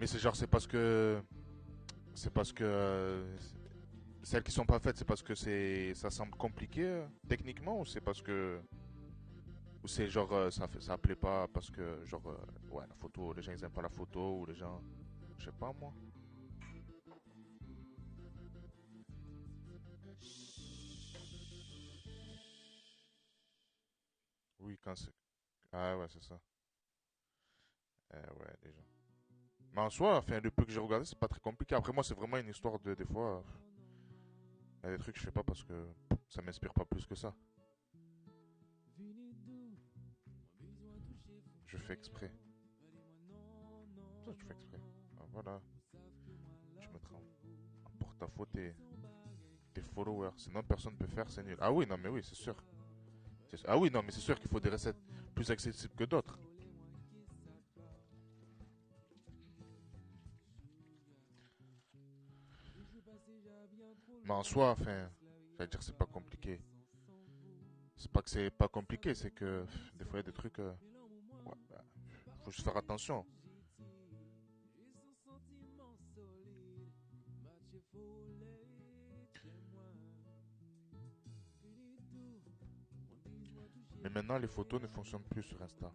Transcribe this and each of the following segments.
Mais c'est genre, c'est parce que celles qui sont pas faites, c'est parce que ça semble compliqué techniquement, ou c'est parce que, ou c'est genre, ça plaît pas parce que, genre, ouais, la photo, les gens ils aiment pas la photo, ou les gens, je sais pas moi. Oui, quand c'est, ah ouais, c'est ça. Ouais, les gens. Mais en soi, enfin, le peu que j'ai regardé, c'est pas très compliqué. Après, moi, c'est vraiment une histoire de, des fois, il y a des trucs que je fais pas parce que ça m'inspire pas plus que ça. Je fais exprès. Ça, je fais exprès. Ah, voilà, tu mettras en porte-à-faux tes followers. Sinon, personne ne peut faire, c'est nul. Ah oui, non, mais oui, c'est sûr. Ah oui, non, mais c'est sûr qu'il faut des recettes plus accessibles que d'autres. Mais en soi, enfin, j'allais dire c'est pas compliqué. C'est pas que c'est pas compliqué, c'est que des fois il y a des trucs. Ouais, bah, faut juste faire attention. Mais maintenant, les photos ne fonctionnent plus sur Insta.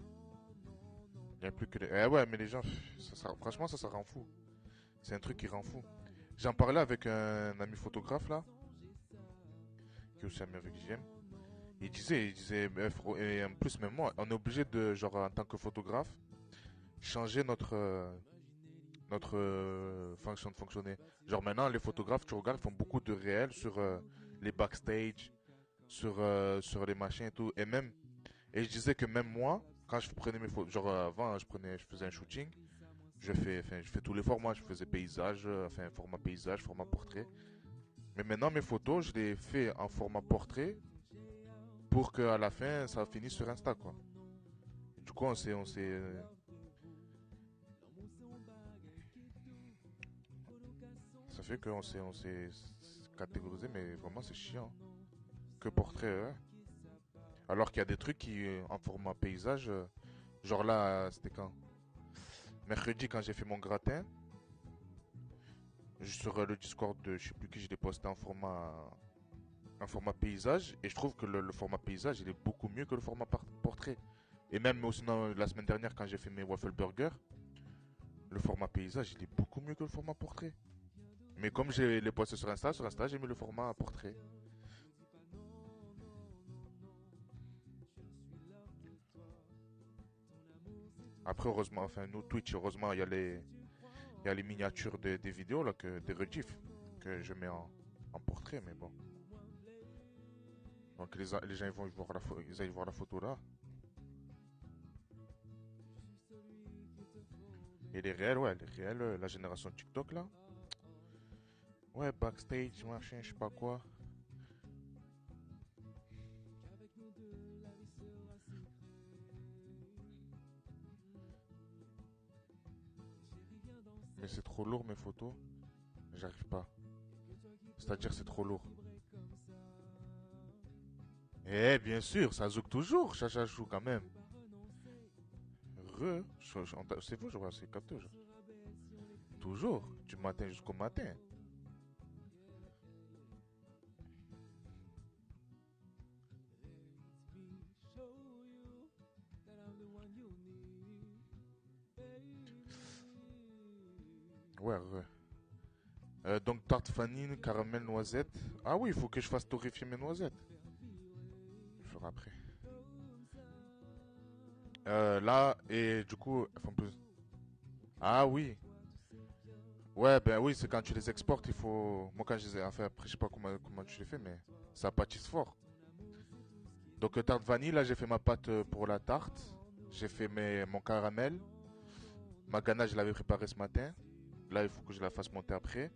Il n'y a plus que les. Eh ouais, mais les gens, franchement, ça rend fou. C'est un truc qui rend fou. J'en parlais avec un ami photographe là, qui est aussi ami avec JM. Il disait, et en plus, même moi, on est obligé de, genre, en tant que photographe, changer notre fonction de fonctionner. Genre maintenant, les photographes, tu regardes, font beaucoup de réels sur les backstage, sur les machins et tout. Et je disais que même moi, quand je prenais mes photos, genre avant, je faisais un shooting, je fais tous les formats. Je faisais paysage, enfin format paysage, format portrait. Mais maintenant, mes photos, je les fais en format portrait pour qu'à la fin, ça finisse sur Insta, quoi. Du coup, ça fait on s'est catégorisé, mais vraiment, c'est chiant. Que portrait, ouais. Alors qu'il y a des trucs qui, en format paysage, genre là, c'était quand? Mercredi, quand j'ai fait mon gratin, sur le Discord de je sais plus qui, je l'ai posté en format paysage. Et je trouve que le format paysage, il est beaucoup mieux que le format portrait. Et même aussi la semaine dernière, quand j'ai fait mes waffle burgers, le format paysage, il est beaucoup mieux que le format portrait. Mais comme j'ai les posté sur Insta, j'ai mis le format portrait. Après, heureusement, enfin, nous, Twitch, heureusement, il y a les miniatures des vidéos, là, des rediffs, que je mets en portrait, mais bon. Donc, les gens, ils vont voir ils aillent voir la photo là. Et les réels, ouais, les réels, la génération TikTok, là. Ouais, backstage, machin, je sais pas quoi. Mais c'est trop lourd, mes photos. J'arrive pas. C'est-à-dire, c'est trop lourd. Eh, bien sûr, ça zouk toujours, chacha chou quand même. C'est vous, je vois, c'est capté, toujours, du matin jusqu'au matin. Ouais, ouais. Donc tarte vanille, caramel, noisette. Ah oui, il faut que je fasse torréfier mes noisettes. Je ferai après. Là, et du coup, enfin plus. Ah oui. Ouais, ben oui, c'est quand tu les exportes, il faut. Moi, quand je les ai. Enfin, après, je sais pas comment tu les fais, mais ça pâtisse fort. Donc, tarte vanille, là, j'ai fait ma pâte pour la tarte. J'ai fait mon caramel. Ma ganache, je l'avais préparée ce matin. Là, il faut que je la fasse monter après.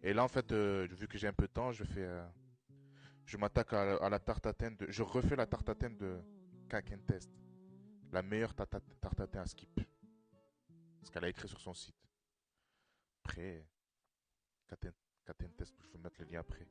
Et là, en fait, vu que j'ai un peu de temps, je m'attaque à la tarte tatin je refais la tarte tatin de Kaken Test. La meilleure tarte tatin à skip. Ce qu'elle a écrit sur son site. Après, Kaken Test, je vais mettre le lien après.